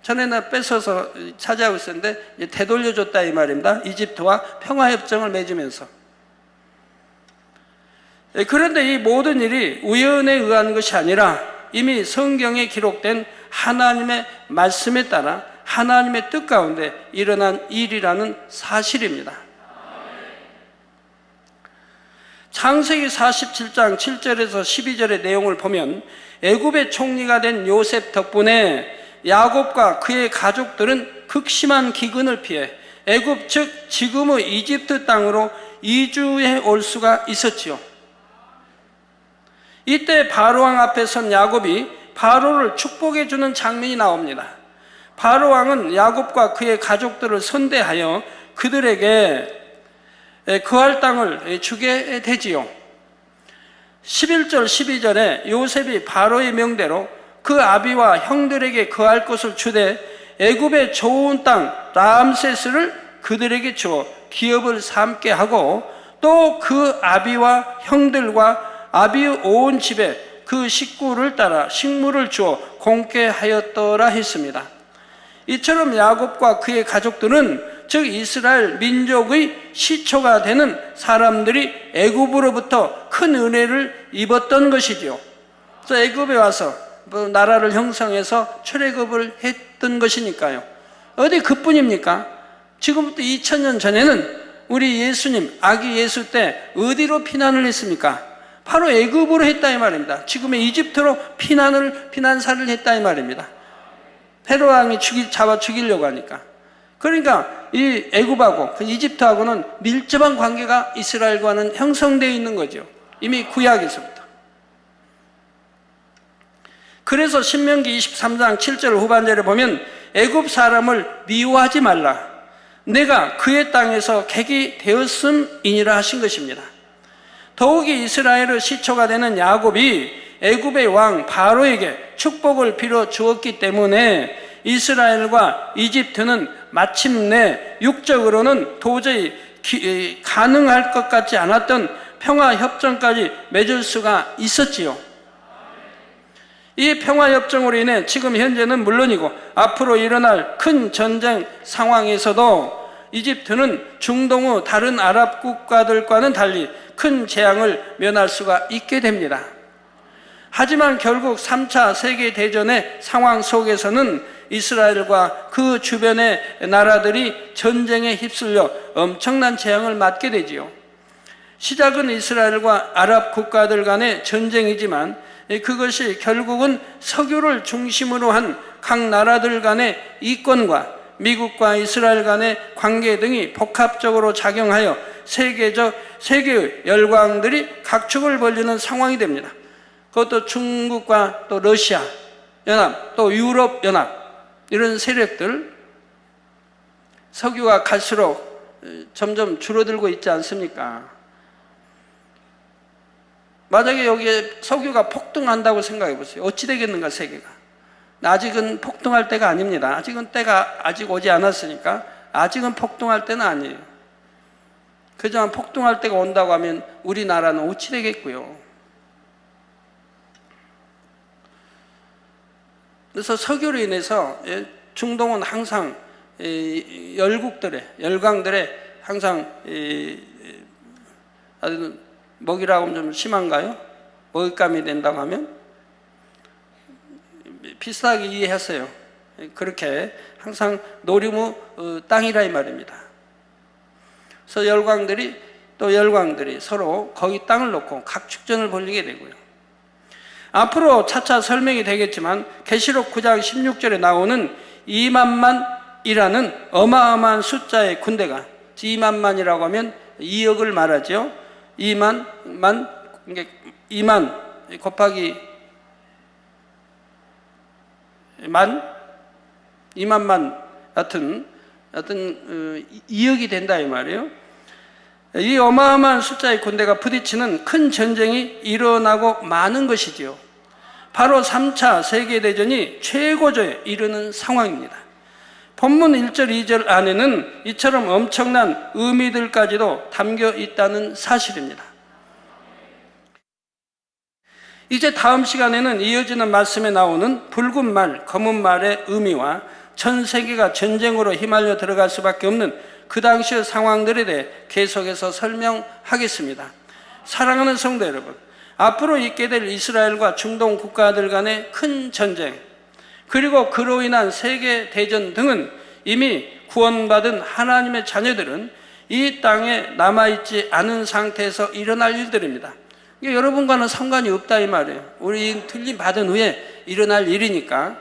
전에는 뺏어서 차지하고 있었는데 이제 되돌려줬다 이 말입니다. 이집트와 평화협정을 맺으면서. 그런데 이 모든 일이 우연에 의한 것이 아니라 이미 성경에 기록된 하나님의 말씀에 따라 하나님의 뜻 가운데 일어난 일이라는 사실입니다. 창세기 47장 7절에서 12절의 내용을 보면 애굽의 총리가 된 요셉 덕분에 야곱과 그의 가족들은 극심한 기근을 피해 애굽 즉 지금의 이집트 땅으로 이주해 올 수가 있었지요. 이때 바로왕 앞에 선 야곱이 바로를 축복해 주는 장면이 나옵니다. 바로왕은 야곱과 그의 가족들을 선대하여 그들에게 거할 땅을 주게 되지요. 11절 12절에 요셉이 바로의 명대로 그 아비와 형들에게 거할 곳을 주되 애굽의 좋은 땅 람세스를 그들에게 주어 기업을 삼게 하고 또 그 아비와 형들과 아비의 온 집에 그 식구를 따라 식물을 주어 공께 하였더라 했습니다. 이처럼 야곱과 그의 가족들은 즉 이스라엘 민족의 시초가 되는 사람들이 애굽으로부터 큰 은혜를 입었던 것이지요. 그래서 애굽에 와서 나라를 형성해서 출애굽을 했던 것이니까요. 어디 그뿐입니까? 지금부터 2000년 전에는 우리 예수님 아기 예수 때 어디로 피난을 했습니까? 바로 애굽으로 했다 이 말입니다. 지금의 이집트로 피난사를 했다 이 말입니다. 헤롯 왕이 잡아 죽이려고 하니까. 그러니까 이 애굽하고 그 이집트하고는 밀접한 관계가 이스라엘과는 형성되어 있는 거죠. 이미 구약에서부터. 그래서 신명기 23장 7절 후반절에 보면 애굽 사람을 미워하지 말라. 내가 그의 땅에서 객이 되었음이니라 하신 것입니다. 더욱이 이스라엘의 시초가 되는 야곱이 애굽의 왕 바로에게 축복을 빌어 주었기 때문에 이스라엘과 이집트는 마침내 육적으로는 도저히 가능할 것 같지 않았던 평화협정까지 맺을 수가 있었지요. 이 평화협정으로 인해 지금 현재는 물론이고 앞으로 일어날 큰 전쟁 상황에서도 이집트는 중동의 다른 아랍 국가들과는 달리 큰 재앙을 면할 수가 있게 됩니다. 하지만 결국 3차 세계대전의 상황 속에서는 이스라엘과 그 주변의 나라들이 전쟁에 휩쓸려 엄청난 재앙을 맞게 되지요. 시작은 이스라엘과 아랍 국가들 간의 전쟁이지만 그것이 결국은 석유를 중심으로 한 각 나라들 간의 이권과 미국과 이스라엘 간의 관계 등이 복합적으로 작용하여 세계의 열강들이 각축을 벌이는 상황이 됩니다. 그것도 중국과 또 러시아 연합, 또 유럽 연합 이런 세력들 석유가 갈수록 점점 줄어들고 있지 않습니까? 만약에 여기에 석유가 폭등한다고 생각해 보세요. 어찌 되겠는가 세계가? 아직은 폭등할 때가 아닙니다. 아직은 때가 아직 오지 않았으니까 아직은 폭등할 때는 아니에요. 그지만 폭등할 때가 온다고 하면 우리나라는 어찌 되겠고요. 그래서 석유로 인해서 중동은 항상 열강들의 항상 먹이라고 하면 좀 심한가요? 먹잇감이 된다고 하면 비슷하게 이해했어요. 그렇게 항상 노림의 땅이라 이 말입니다. 그래서 열강들이 서로 거기 땅을 놓고 각축전을 벌이게 되고요. 앞으로 차차 설명이 되겠지만 계시록 9장 16절에 나오는 2만만이라는 어마어마한 숫자의 군대가 2만만이라고 하면 2억을 말하죠. 2만 곱하기 2만만 같은 2억이 된다 이 말이에요. 이 어마어마한 숫자의 군대가 부딪히는 큰 전쟁이 일어나고 마는 것이지요. 바로 3차 세계대전이 최고조에 이르는 상황입니다. 본문 1절 2절 안에는 이처럼 엄청난 의미들까지도 담겨 있다는 사실입니다. 이제 다음 시간에는 이어지는 말씀에 나오는 붉은 말, 검은 말의 의미와 전 세계가 전쟁으로 휘말려 들어갈 수밖에 없는 그 당시의 상황들에 대해 계속해서 설명하겠습니다. 사랑하는 성도 여러분, 앞으로 있게 될 이스라엘과 중동 국가들 간의 큰 전쟁, 그리고 그로 인한 세계 대전 등은 이미 구원받은 하나님의 자녀들은 이 땅에 남아있지 않은 상태에서 일어날 일들입니다. 이게 여러분과는 상관이 없다 이 말이에요. 우리 틀림 받은 후에 일어날 일이니까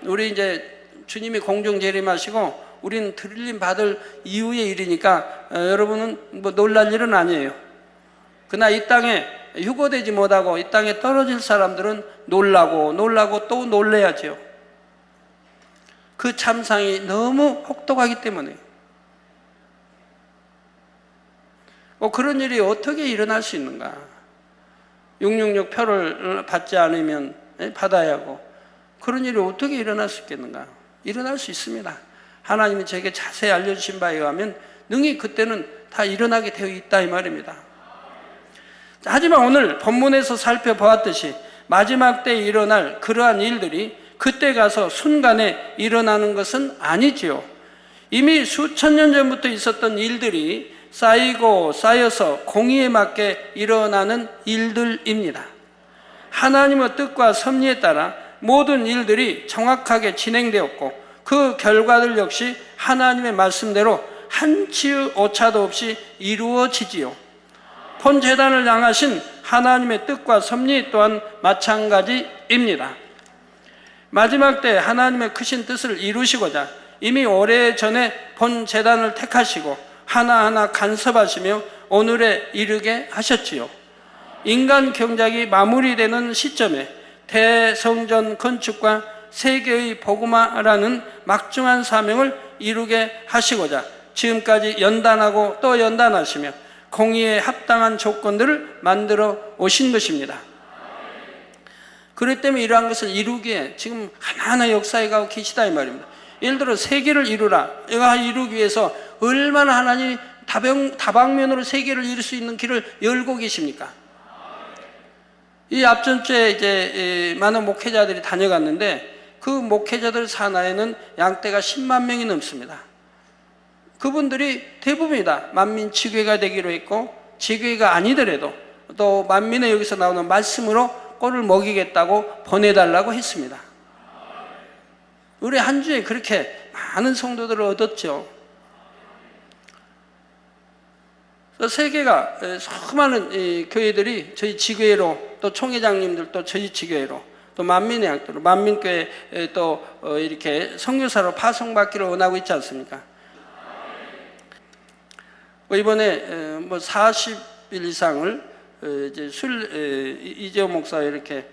우리 이제 주님이 공중 재림하시고 우리는 들림 받을 이후의 일이니까 여러분은 뭐 놀랄 일은 아니에요. 그러나 이 땅에 휴거되지 못하고 이 땅에 떨어질 사람들은 놀라고 또 놀래야죠. 그 참상이 너무 혹독하기 때문에. 그런 일이 어떻게 일어날 수 있는가? 666 표를 받지 않으면 받아야 하고, 그런 일이 어떻게 일어날 수 있겠는가? 일어날 수 있습니다. 하나님이 저에게 자세히 알려주신 바에 의하면 능히 그때는 다 일어나게 되어 있다 이 말입니다. 하지만 오늘 본문에서 살펴보았듯이 마지막 때에 일어날 그러한 일들이 그때 가서 순간에 일어나는 것은 아니지요. 이미 수천 년 전부터 있었던 일들이 쌓이고 쌓여서 공의에 맞게 일어나는 일들입니다. 하나님의 뜻과 섭리에 따라 모든 일들이 정확하게 진행되었고 그 결과들 역시 하나님의 말씀대로 한치의 오차도 없이 이루어지지요. 본 재단을 향하신 하나님의 뜻과 섭리 또한 마찬가지입니다. 마지막 때 하나님의 크신 뜻을 이루시고자 이미 오래전에 본 재단을 택하시고 하나하나 간섭하시며 오늘에 이르게 하셨지요. 인간 경작이 마무리되는 시점에 대성전 건축과 세계의 복음화라는 막중한 사명을 이루게 하시고자 지금까지 연단하고 또 연단하시며 공의에 합당한 조건들을 만들어 오신 것입니다. 그렇기 때문에 이러한 것을 이루기에 지금 하나하나 역사해 가고 계시다 이 말입니다. 예를 들어 세계를 이루라. 이루기 위해서 얼마나 하나님이 다방면으로 세계를 이룰 수 있는 길을 열고 계십니까? 이 앞전 주에 이제 많은 목회자들이 다녀갔는데 그 목회자들 산하에는 양떼가 10만 명이 넘습니다. 그분들이 대부분이다 만민지교회가 되기로 했고, 지교회가 아니더라도 또 만민의 여기서 나오는 말씀으로 꼴을 먹이겠다고 보내달라고 했습니다. 우리 한 주에 그렇게 많은 성도들을 얻었죠. 세계가 수많은 교회들이 저희 지교회로, 또 총회장님들 또 저희 지교회로, 또 만민의 양떼로 만민교회 또 이렇게 선교사로 파송받기를 원하고 있지 않습니까? 이번에 뭐 40일 이상을 이제 이재호 목사가 이렇게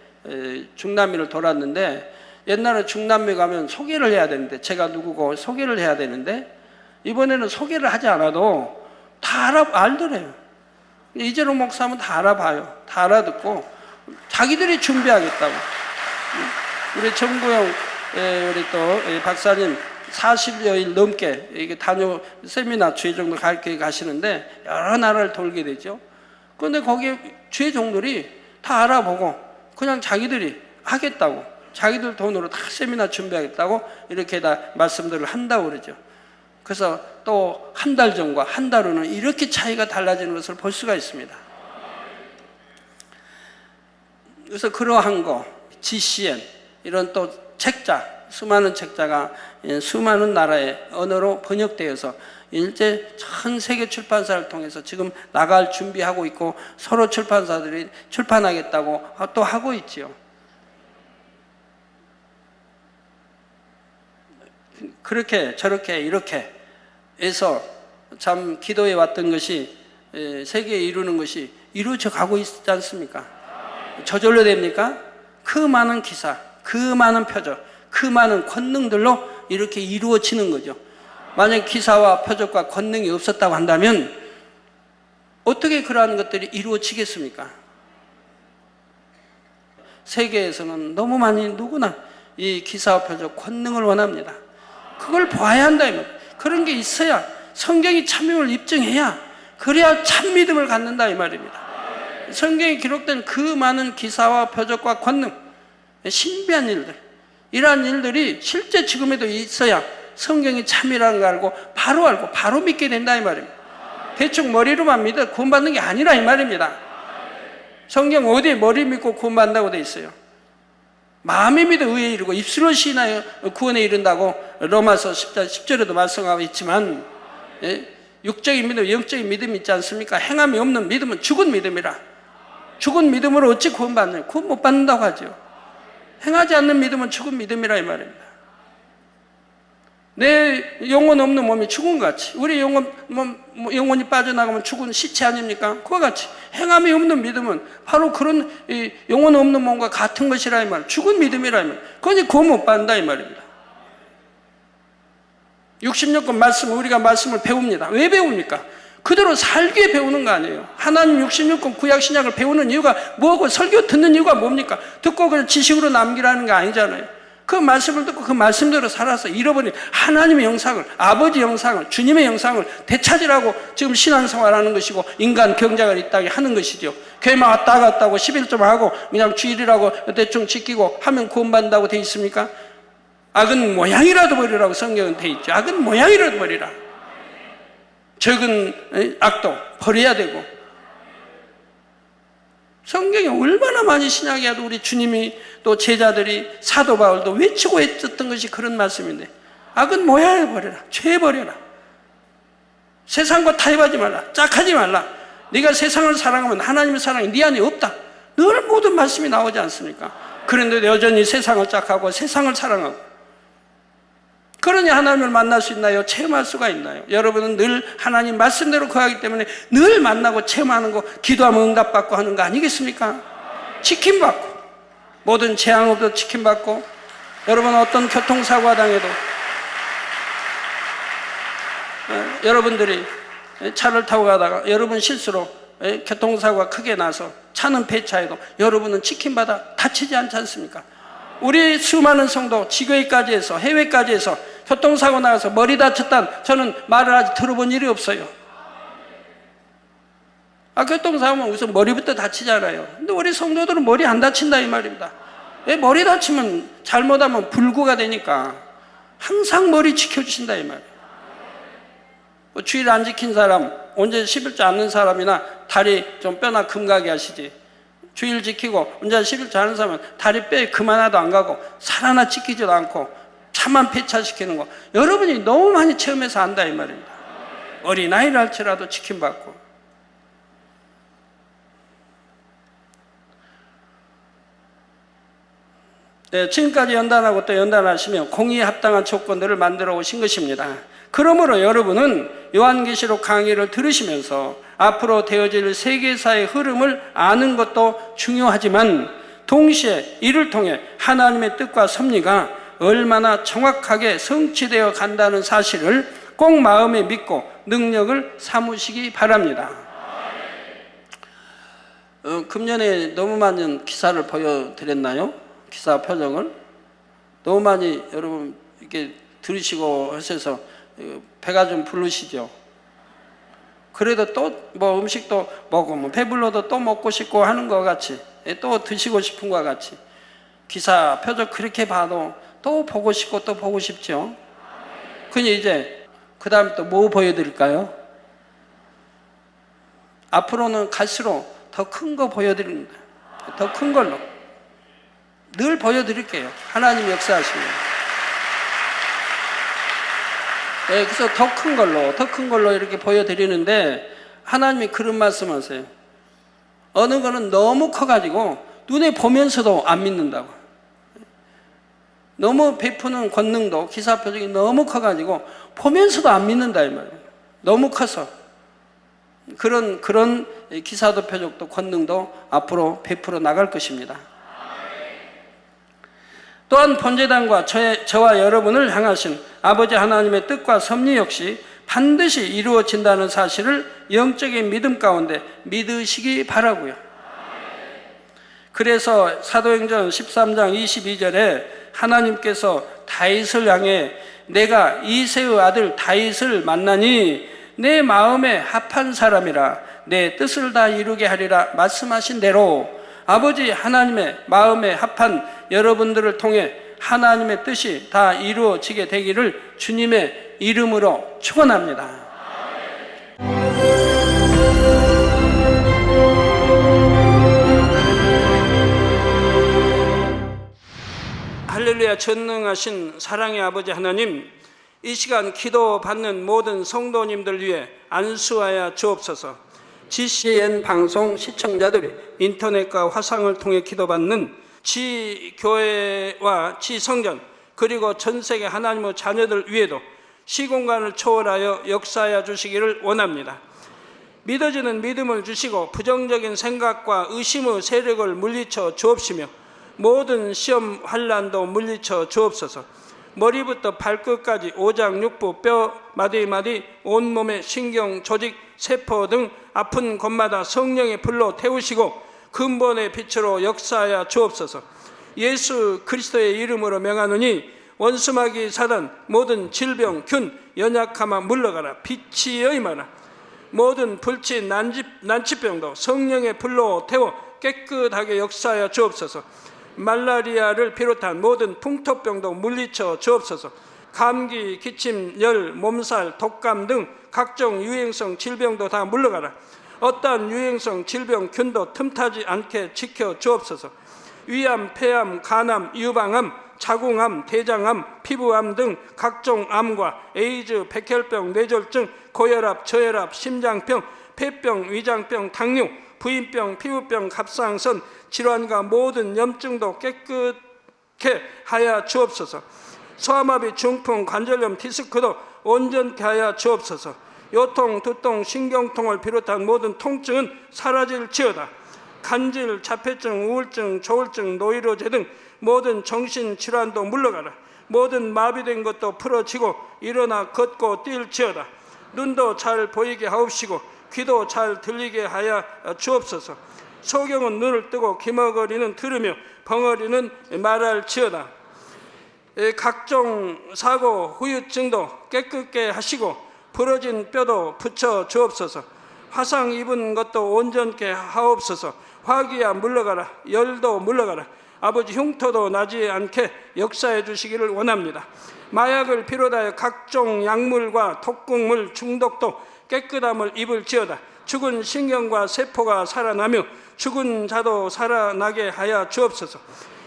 중남미를 돌았는데, 옛날에 중남미 가면 소개를 해야 되는데, 제가 누구고 소개를 해야 되는데 이번에는 소개를 하지 않아도 다 알더래요. 이재호 목사 하면 다 알아봐요. 다 알아듣고 자기들이 준비하겠다고. 우리 정구영 우리 또 박사님 40여일 넘게 이게 세미나 주의 종로 가르쳐 가시는데 여러 나라를 돌게 되죠. 그런데 거기에 주의 종들이 다 알아보고 그냥 자기들이 하겠다고, 자기들 돈으로 다 세미나 준비하겠다고 이렇게 다 말씀들을 한다고 그러죠. 그래서 또 한 달 전과 한 달 후는 이렇게 차이가 달라지는 것을 볼 수가 있습니다. 그래서 그러한 거, GCN 이런 또 책자, 수많은 책자가 수많은 나라의 언어로 번역되어서 이제 전 세계 출판사를 통해서 지금 나갈 준비하고 있고, 서로 출판사들이 출판하겠다고 또 하고 있지요. 그렇게 저렇게 이렇게 해서 참 기도해 왔던 것이 세계에 이루는 것이 이루어져 가고 있지 않습니까? 저절로 됩니까? 그 많은 기사, 그 많은 표적, 그 많은 권능들로 이렇게 이루어지는 거죠. 만약 기사와 표적과 권능이 없었다고 한다면 어떻게 그러한 것들이 이루어지겠습니까? 세계에서는 너무 많이 누구나 이 기사와 표적, 권능을 원합니다. 그걸 봐야 한다 이 말이에요. 그런 게 있어야, 성경이 참임을 입증해야, 그래야 참 믿음을 갖는다 이 말입니다. 성경에 기록된 그 많은 기사와 표적과 권능, 신비한 일들, 이러한 일들이 실제 지금에도 있어야 성경이 참이라는 걸 알고 바로 믿게 된다 이 말입니다. 대충 머리로만 믿어 구원받는 게 아니라 이 말입니다. 성경 어디에 머리 믿고 구원받는다고 돼 있어요? 마음에 믿어 의에 이르고 입술로 시인하여 구원에 이른다고 로마서 10절에도 말씀하고 있지만, 육적인 믿음, 영적인 믿음이 있지 않습니까? 행함이 없는 믿음은 죽은 믿음이라. 죽은 믿음으로 어찌 구원받느냐? 구원 못 받는다고 하죠. 행하지 않는 믿음은 죽은 믿음이라 이 말입니다. 내 영혼 없는 몸이 죽은 것 같이, 우리 영혼이 빠져나가면 죽은 시체 아닙니까? 그와 같이 행함이 없는 믿음은 바로 그런 이 영혼 없는 몸과 같은 것이라 이 말, 죽은 믿음이라 이 말. 그러니 구원 못 받는다 이 말입니다. 60년권 말씀, 우리가 말씀을 배웁니다. 왜 배웁니까? 그대로 살기에 배우는 거 아니에요. 하나님 66권 구약 신약을 배우는 이유가 뭐고, 설교 듣는 이유가 뭡니까? 듣고 그냥 지식으로 남기라는 게 아니잖아요. 그 말씀을 듣고 그 말씀대로 살아서 잃어버린 하나님의 영상을, 아버지 영상을, 주님의 영상을 되찾으라고 지금 신앙생활하는 것이고, 인간 경작을 이 땅에 하는 것이죠. 교회만 왔다 갔다 하고 11점 하고 그냥 주일이라고 대충 지키고 하면 구원받는다고 돼 있습니까? 악은 모양이라도 버리라고 성경은 돼 있죠. 악은 모양이라도 버리라. 적은 악도 버려야 되고, 성경에 얼마나 많이 신약에도 우리 주님이 또 제자들이 사도 바울도 외치고 외쳤던 것이 그런 말씀인데, 악은 모양을 버려라. 죄 버려라. 세상과 타협하지 말라. 짝하지 말라. 네가 세상을 사랑하면 하나님의 사랑이 네 안에 없다. 늘 모든 말씀이 나오지 않습니까? 그런데 여전히 세상을 짝하고 세상을 사랑하고, 그러니 하나님을 만날 수 있나요? 체험할 수가 있나요? 여러분은 늘 하나님 말씀대로 거하기 때문에 늘 만나고 체험하는 거, 기도하면 응답받고 하는 거 아니겠습니까? 지킴받고, 모든 재앙 없어도 지킴받고, 여러분 어떤 교통사고가 당해도 여러분들이 차를 타고 가다가 여러분 실수로 교통사고가 크게 나서 차는 폐차해도 여러분은 지킴받아 다치지 않지 않습니까? 우리 수많은 성도 지교회까지 해서 해외까지 해서 교통사고 나가서 머리 다쳤단 저는 말을 아직 들어본 일이 없어요. 교통사고면 우선 머리부터 다치잖아요. 근데 우리 성도들은 머리 안 다친다 이 말입니다. 왜? 머리 다치면 잘못하면 불구가 되니까 항상 머리 지켜주신다 이 말이에요. 주일 안 지킨 사람, 온전히 11조 않는 사람이나 다리 좀 뼈나 금가게 하시지, 주일 지키고 온전히 11조 하는 사람은 다리 뼈에 금 하나도 안 가고 살 하나 지키지도 않고 차만 폐차시키는 거, 여러분이 너무 많이 체험해서 안다 이 말입니다. 어린아이를 할지라도 지킴받고. 네, 지금까지 연단하고 또 연단하시며 공의에 합당한 조건들을 만들어 오신 것입니다. 그러므로 여러분은 요한계시록 강의를 들으시면서 앞으로 되어질 세계사의 흐름을 아는 것도 중요하지만, 동시에 이를 통해 하나님의 뜻과 섭리가 얼마나 정확하게 성취되어 간다는 사실을 꼭 마음에 믿고 능력을 삼으시기 바랍니다. 금년에 너무 많은 기사를 보여드렸나요? 기사 표정을 너무 많이 여러분 이렇게 들으시고 하셔서 배가 좀 부르시죠. 그래도 또 뭐 음식도 먹으면 배불러도 또 먹고 싶고 하는 것 같이, 또 드시고 싶은 것 같이 기사 표정 그렇게 봐도 또 보고 싶고 또 보고 싶죠. 그니 이제 그 다음에 또 뭐 보여드릴까요? 앞으로는 갈수록 더 큰 거 보여드립니다. 더 큰 걸로 늘 보여드릴게요. 하나님 역사하시면. 네, 그래서 더 큰 걸로 이렇게 보여드리는데, 하나님이 그런 말씀 하세요. 어느 거는 너무 커가지고 눈에 보면서도 안 믿는다고. 너무 베푸는 권능도, 기사 표적이 너무 커가지고 보면서도 안 믿는다 이 말이에요. 너무 커서. 그런 기사도 표적도 권능도 앞으로 베풀어 나갈 것입니다. 또한 번제단과 저와 여러분을 향하신 아버지 하나님의 뜻과 섭리 역시 반드시 이루어진다는 사실을 영적인 믿음 가운데 믿으시기 바라고요. 그래서 사도행전 13장 22절에 하나님께서 다윗을 향해 내가 이새의 아들 다윗을 만나니 내 마음에 합한 사람이라 내 뜻을 다 이루게 하리라 말씀하신 대로 아버지 하나님의 마음에 합한 여러분들을 통해 하나님의 뜻이 다 이루어지게 되기를 주님의 이름으로 축원합니다. 할렐루야. 전능하신 사랑의 아버지 하나님, 이 시간 기도받는 모든 성도님들 위해 안수하여 주옵소서. GCN 방송 시청자들이 인터넷과 화상을 통해 기도받는 지교회와 지성전 그리고 전 세계 하나님의 자녀들 위에도 시공간을 초월하여 역사하여 주시기를 원합니다. 믿어지는 믿음을 주시고 부정적인 생각과 의심의 세력을 물리쳐 주옵시며 모든 시험 환난도 물리쳐 주옵소서. 머리부터 발끝까지 오장육부 뼈 마디마디 온몸의 신경 조직 세포 등 아픈 곳마다 성령의 불로 태우시고 근본의 빛으로 역사하여 주옵소서. 예수 그리스도의 이름으로 명하노니 원수마귀 사단 모든 질병 균 연약함아 물러가라. 빛이여 임하라. 모든 불치 난치병도 성령의 불로 태워 깨끗하게 역사하여 주옵소서. 말라리아를 비롯한 모든 풍토병도 물리쳐 주옵소서. 감기, 기침, 열, 몸살, 독감 등 각종 유행성 질병도 다 물러가라. 어떠한 유행성 질병 균도 틈타지 않게 지켜 주옵소서. 위암, 폐암, 간암, 유방암, 자궁암, 대장암, 피부암 등 각종 암과 에이즈, 백혈병, 뇌졸중, 고혈압, 저혈압, 심장병, 폐병, 위장병, 당뇨, 부인병, 피부병, 갑상선 질환과 모든 염증도 깨끗게 하여 주옵소서. 소아마비, 중풍, 관절염, 디스크도 온전케 하여 주옵소서. 요통, 두통, 신경통을 비롯한 모든 통증은 사라질지어다. 간질, 자폐증, 우울증, 조울증, 노이로제 등 모든 정신질환도 물러가라. 모든 마비된 것도 풀어지고 일어나 걷고 뛸지어다. 눈도 잘 보이게 하옵시고 귀도 잘 들리게 하여 주옵소서. 소경은 눈을 뜨고 기머거리는 들으며 벙어리는 말할지어다. 각종 사고, 후유증도 깨끗게 하시고 부러진 뼈도 붙여 주옵소서. 화상 입은 것도 온전케 하옵소서. 화기야 물러가라. 열도 물러가라. 아버지 흉터도 나지 않게 역사해 주시기를 원합니다. 마약을 비롯하여 각종 약물과 독극물 중독도 깨끗함을 입을지어다. 죽은 신경과 세포가 살아나며 죽은 자도 살아나게 하여 주옵소서.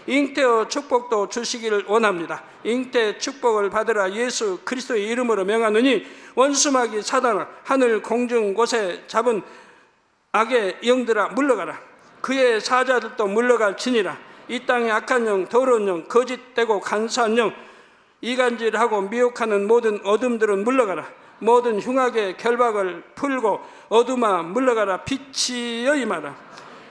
잉태의 축복도 주시기를 원합니다. 잉태 축복을 받으라. 예수 그리스도의 이름으로 명하노니 원수마귀 사단아 하늘 공중 곳에 잡은 악의 영들아 물러가라. 그의 사자들도 물러갈지니라. 이 땅의 악한 영, 더러운 영, 거짓되고 간사한 영, 이간질하고 미혹하는 모든 어둠들은 물러가라. 모든 흉악의 결박을 풀고 어둠아 물러가라. 빛이여 임하라.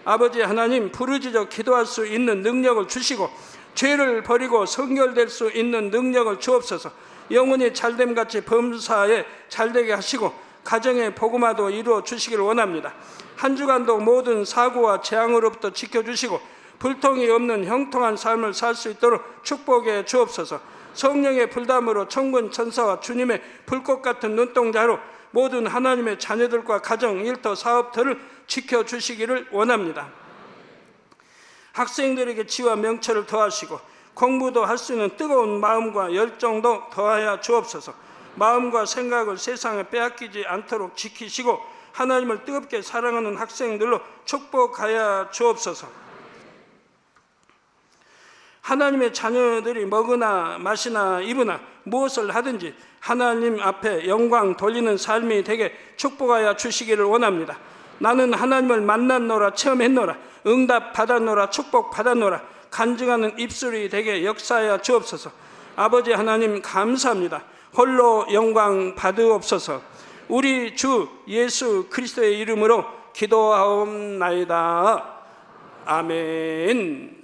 아버지 하나님, 부르짖어 기도할 수 있는 능력을 주시고 죄를 버리고 성결될 수 있는 능력을 주옵소서. 영혼이 잘됨같이 범사에 잘되게 하시고 가정의 복음화도 이루어 주시기를 원합니다. 한 주간도 모든 사고와 재앙으로부터 지켜주시고 불통이 없는 형통한 삶을 살 수 있도록 축복해 주옵소서. 성령의 불담으로 천군 천사와 주님의 불꽃 같은 눈동자로 모든 하나님의 자녀들과 가정, 일터, 사업터를 지켜주시기를 원합니다. 학생들에게 지혜와 명철을 더하시고 공부도 할 수 있는 뜨거운 마음과 열정도 더하여 주옵소서. 마음과 생각을 세상에 빼앗기지 않도록 지키시고 하나님을 뜨겁게 사랑하는 학생들로 축복하여 주옵소서. 하나님의 자녀들이 먹으나 마시나 입으나 무엇을 하든지 하나님 앞에 영광 돌리는 삶이 되게 축복하여 주시기를 원합니다. 나는 하나님을 만났노라, 체험했노라, 응답 받았노라, 축복 받았노라, 간증하는 입술이 되게 역사하여 주옵소서. 아버지 하나님 감사합니다. 홀로 영광 받으옵소서. 우리 주 예수 그리스도의 이름으로 기도하옵나이다. 아멘.